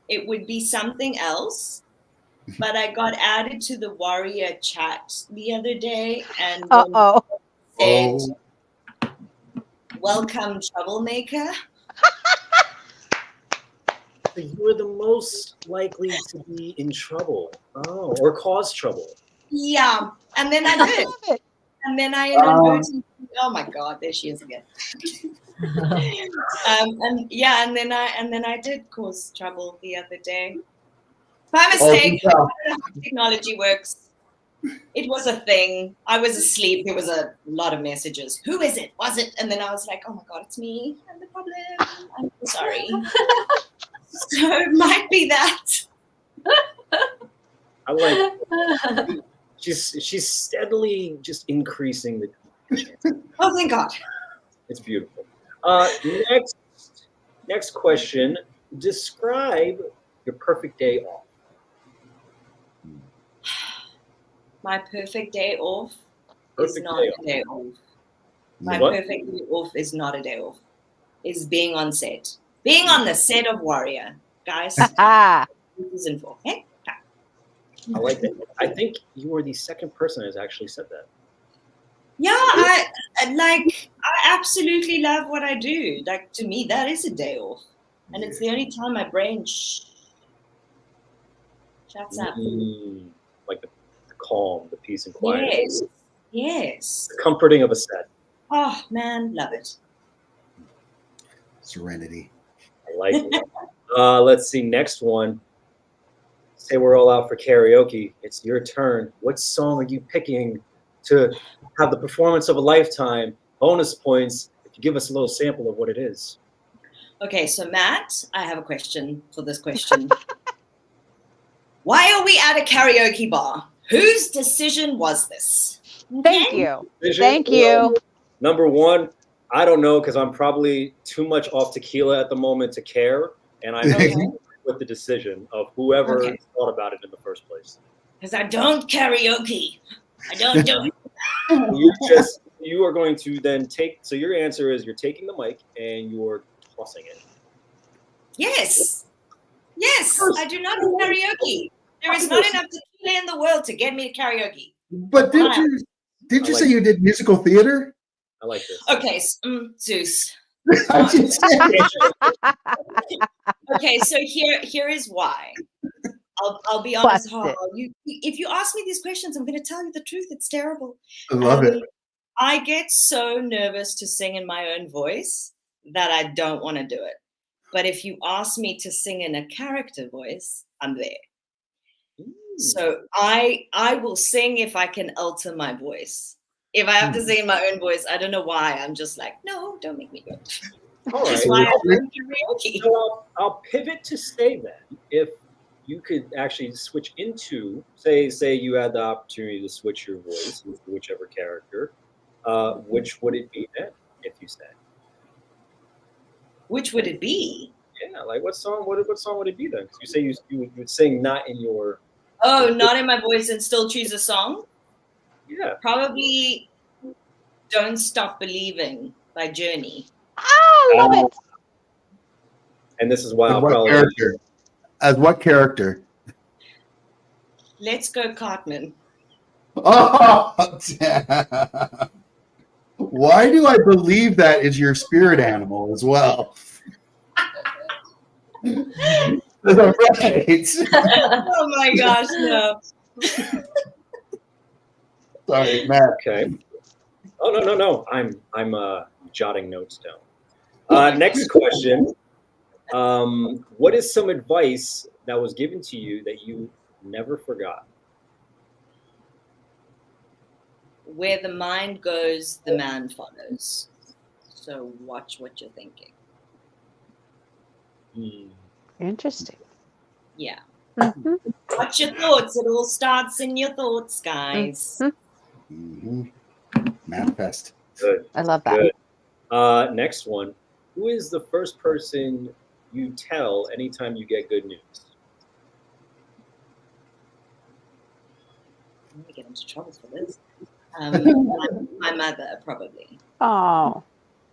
it would be something else. But I got added to the Warrior chat the other day and said, welcome, troublemaker.
So you are the most likely to be in trouble. Oh, or cause trouble.
Yeah. And then I did. And then I inadvertently, oh my God, there she is again. And then I did cause trouble the other day. By mistake. I don't know how technology works. It was a thing. I was asleep. There was a lot of messages. Who is it? Was it? And then I was like, oh my God, it's me. I'm the problem. I'm so sorry. So it might be that.
I like she's steadily just increasing the chance.
Oh, thank God.
It's beautiful. Next question. Describe your perfect day off.
My perfect day off is not a day off. My perfect day off is not a day off. Is being on set. Being on the set of Warrior. Guys, season 4. Okay?
I like that. I think you are the second person that has actually said that.
Yeah, I absolutely love what I do. Like, to me, that is a day off. And it's the only time my brain shuts up.
Like the calm, the peace and quiet.
Yes.
The comforting of a set.
Oh, man, love it.
Serenity.
I like it. Let's see, next one. Say we're all out for karaoke. It's your turn. What song are you picking to have the performance of a lifetime? Bonus points if you give us a little sample of what it is.
Okay, so Matt, I have a question for this question. Why are we at a karaoke bar? Whose decision was this?
Thank you. Thank you.
Number one, I don't know because I'm probably too much off tequila at the moment to care. And I'm with the decision of whoever thought about it in the first place.
Because I don't karaoke. I don't do it.
You are going to then take, so your answer is you're taking the mic and you're tossing it.
Yes. Yes, I do not do karaoke. There is not enough tequila in the world to get me to karaoke.
But did you say you did musical theater?
I like this.
Okay, Zeus.
I just said-
Okay, so here is why. I'll be honest. If you ask me these questions, I'm going to tell you the truth. It's terrible.
I love it.
I get so nervous to sing in my own voice that I don't want to do it. But if you ask me to sing in a character voice, I'm there. So I will sing if I can alter my voice. If I have to sing in my own voice, I don't know why. I'm just like, no, don't make me do it.
All
That's
right.
why I learned karaoke.
So I'll pivot to say then, if you could actually switch into, say you had the opportunity to switch your voice with whichever character, which would it be then, if you said?
Which would it be?
Yeah, like what song would it be then? Because you say you would sing not in your...
Oh, not in my voice and still choose a song?
Yeah.
Probably Don't Stop Believing by Journey.
Oh, love it.
And this is why I'll
What
probably...
character? As what character?
Let's Go Cartman.
Oh, why do I believe that is your spirit animal as well? Right.
Oh my gosh, no.
Sorry, Matt.
Okay. Oh no. I'm jotting notes down. Next question. What is some advice that was given to you that you never forgot?
Where the mind goes, the man follows. So watch what you're thinking.
Interesting.
Yeah.
Mhm.
Watch your thoughts. It all starts in your thoughts, guys.
Mm-hmm. Manifest.
Good.
I love that.
Good. Next one. Who is the first person you tell anytime you get good news?
I'm going to get into trouble for this. My mother, probably.
Oh.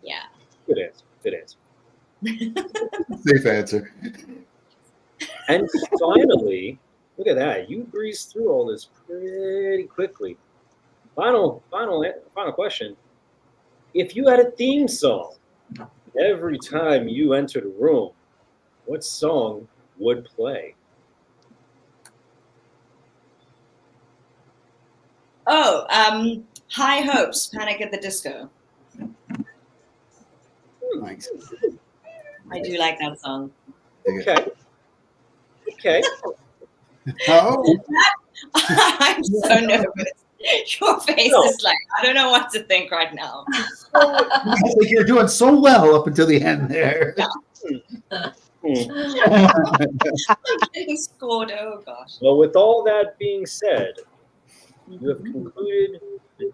Yeah.
Good answer. Good answer.
Safe answer.
And finally, look at that. You breezed through all this pretty quickly. Final question. If you had a theme song every time you entered a room, what song would play?
Oh, High Hopes, Panic at the Disco.
Thanks.
I do like that song.
Okay.
Oh,
I'm so nervous. Your face is like, I don't know what to think right now.
I think you're doing so well up until the end there.
I'm getting scored. Oh gosh.
Well, with all that being said, you have concluded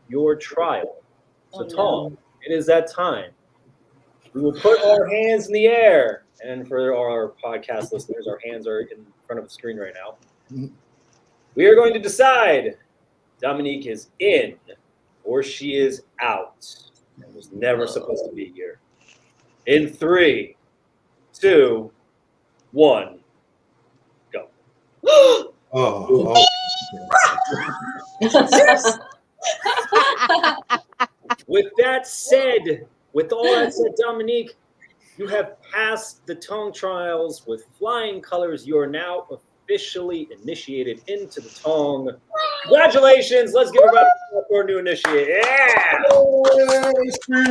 your trial. So, Tong, it is that time. We will put our hands in the air. And for our podcast listeners, our hands are in front of the screen right now. We are going to decide Dominique is in or she is out and was never supposed to be here. In 3, 2, 1, go.
Oh.
With that said, Dominique, you have passed the Tong trials with flying colors. You are now officially initiated into the Tong. Congratulations! Let's give a round of applause for a new initiate. Yeah!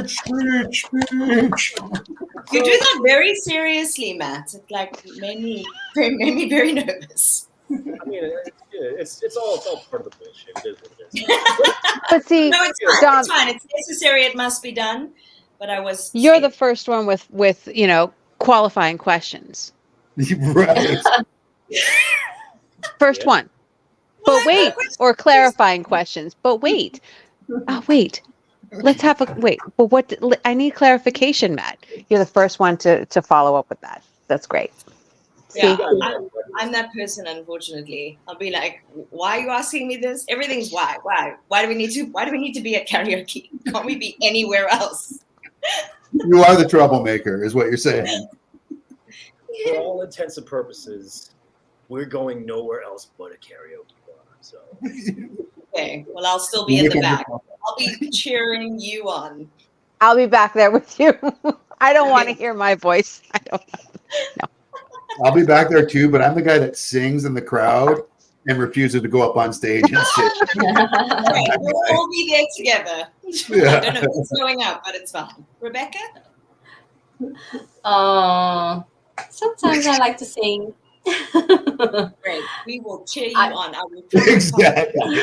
Speech.
You do that very seriously, Matt. It like made me very nervous.
I mean, it's all part of the bullshit. It is what it is.
But see,
No, it's
Dom,
it's fine. It's necessary. It must be done. But I was.
you're the first one with qualifying questions.
Right.
First
Yeah.
one. But wait, or clarifying questions. But wait. Wait. Let's have a wait. But what I need clarification, Matt. You're the first one to follow up with that. That's great.
Yeah,
See?
I'm that person. Unfortunately, I'll be like, "Why are you asking me this? Everything's why. Why do we need to be at karaoke? Can't we be anywhere else?"
You are the troublemaker, is what you're saying.
For all intents and purposes, we're going nowhere else but a karaoke bar. So
Okay. Well, I'll still be in the back. I'll be cheering you on.
I'll be back there with you. I don't want to hear my voice. I don't.
I'll be back there too, but I'm the guy that sings in the crowd and refuses to go up on stage and sit.
Okay, we'll all be there together.
Yeah.
I don't know who's going up, but it's fine. Rebecca?
Sometimes I like to sing.
Great. We will cheer you on. I will
Exactly.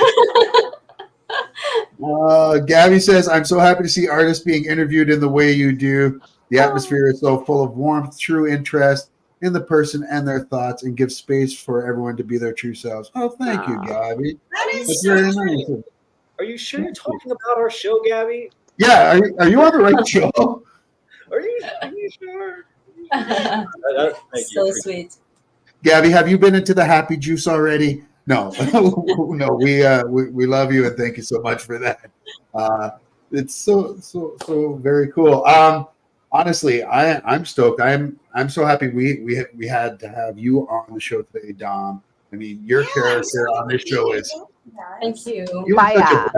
Gabby says, I'm so happy to see artists being interviewed in the way you do. The atmosphere is so full of warmth, true interest in the person and their thoughts, and give space for everyone to be their true selves. Oh, thank you, Gabby.
That is
That's
so
very
true.
nice.
are you sure you're talking about our show, Gabby?
Yeah, are you on the right show?
Are you sure? Thank
So
you.
sweet.
Gabby, have you been into the happy juice already? No, no. We love you and thank you so much for that. It's so very cool. Honestly, I'm stoked. I'm so happy we had to have you on the show today, Dom. I mean, your character on this show is
Thank you.
you're such a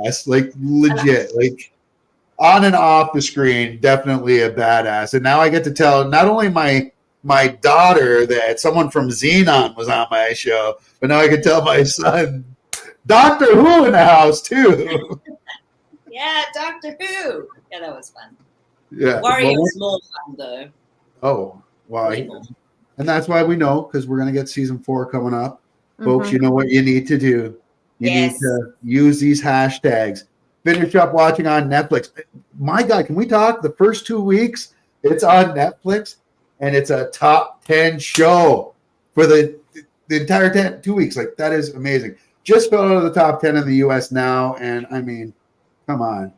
badass, like legit, like on and off the screen, definitely a badass. And now I get to tell not only my daughter that someone from Xenon was on my show, but now I can tell my son Doctor Who in the house too.
Yeah, Doctor Who. Yeah, that was fun.
Yeah.
Warrior was more fun, though.
Oh, wow.
Way more.
And that's why we know, because we're going to get season 4 coming up. Folks,
Mhm.
you know what you need to do. You
Yes.
need to use these hashtags. Finish up watching on Netflix. My God, can we talk? The first 2 weeks, it's on Netflix, and it's a top 10 show for the entire 2 weeks. Like, that is amazing. Just fell out of the top 10 in the U.S. now, and I mean, come on.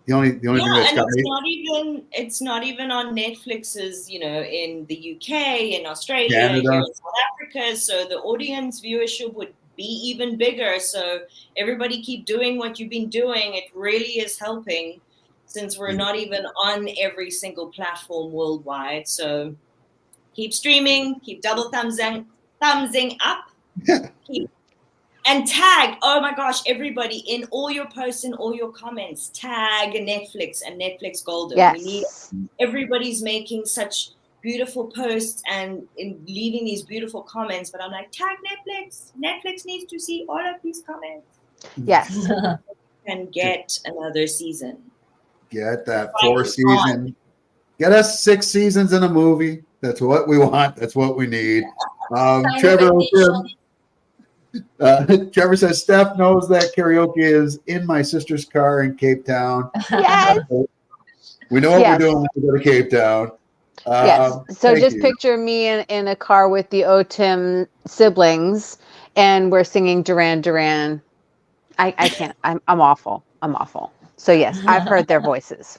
The only thing that's
And
got
it's not even on Netflix's, in the UK, in Australia,
Canada.
here in South Africa. So the audience viewership would be even bigger. So everybody keep doing what you've been doing. It really is helping, since we're not even on every single platform worldwide. So keep streaming, keep double thumbsing up. And tag, oh my gosh, everybody, in all your posts and all your comments, tag Netflix and Netflix Golden.
Yes.
We need, everybody's making such beautiful posts and leaving these beautiful comments, but I'm like, tag Netflix. Netflix needs to see all of these comments
Yes.
and get another season.
Get that 4 season. Get us 6 seasons in a movie. That's what we want. That's what we need. Trevor says, Steph knows that karaoke is in my sister's car in Cape Town.
Yes.
We know what
Yes.
we're doing when we go to Cape Town.
Yes. So
thank
just
you.
picture me in a car with the Otim siblings, and we're singing Duran Duran. I can't. I'm awful. I'm awful. So yes, I've heard their voices.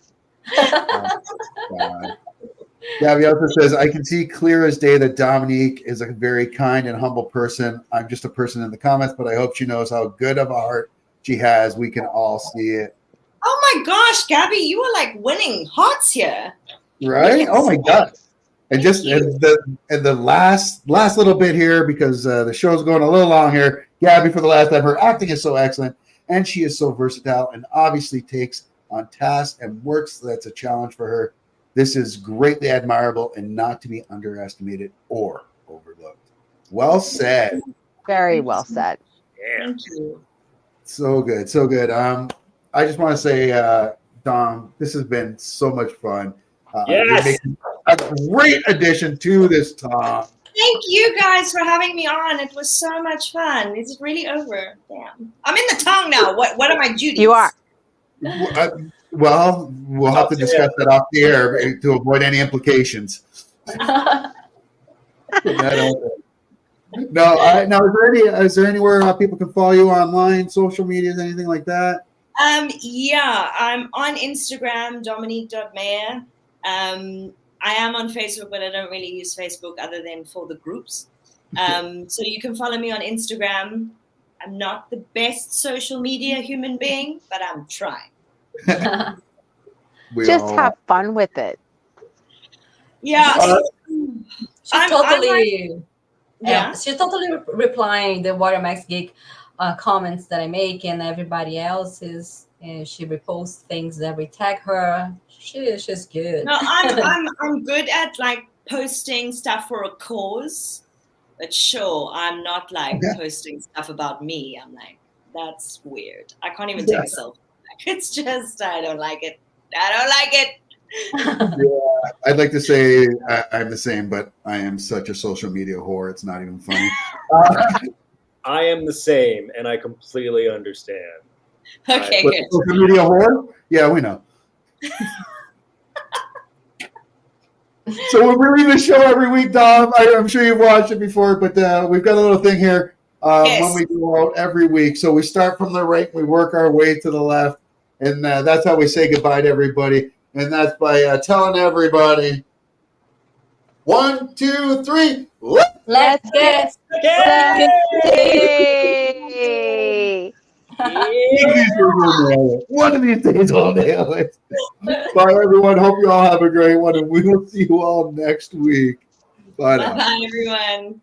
Gabby also says, I can see clear as day that Dominique is a very kind and humble person. I'm just a person in the comments, but I hope she knows how good of a heart she has. We can all see it.
Oh my gosh, Gabby, you are like winning hearts here.
Right? Oh my God. And just the last little bit here, because the show's going a little long here. Gabby, for the last time, her acting is so excellent, and she is so versatile, and obviously takes on tasks and works that's a challenge for her. This is greatly admirable and not to be underestimated or overlooked. Well said.
Very well said.
Yeah.
Thank you.
So good. So good. I just want to say, Dom, this has been so much fun.
Yes.
You're making a great addition to this talk.
Thank you guys for having me on. It was so much fun. Is it really over? Damn. I'm in the tongue now. What are my duties?
You are.
Well, we'll have to discuss that off the air to avoid any implications. No, is there anywhere people can follow you online, social medias, anything like that?
Yeah, I'm on Instagram, Dominique.Maher. I am on Facebook, but I don't really use Facebook other than for the groups. So you can follow me on Instagram. I'm not the best social media human being, but I'm trying.
Just have fun with it.
Yeah.
She totally
Yeah.
She's totally replying the Warrior Max Geek comments that I make, and everybody else is. She reposts things that we tag her. She's good.
No, I'm good at like posting stuff for a cause, but sure, I'm not like posting stuff about me. I'm like, that's weird. I can't even take a selfie. It's just I don't like it. I don't like it.
Yeah, I'd like to say I'm the same, but I am such a social media whore. It's not even funny.
I am the same, and I completely understand.
Okay,
But
good.
social media whore? Yeah, we know. So we're leaving the show every week, Dom. I'm sure you've watched it before, but we've got a little thing here when we go out every week. So we start from the right, we work our way to the left, and that's how we say goodbye to everybody. And that's by telling everybody, 1, 2, 3,
Let's get
Yay!
one of these days we'll nail it. Bye, everyone. Hope you all have a great one, and we will see you all next week. Bye now.
Bye, everyone.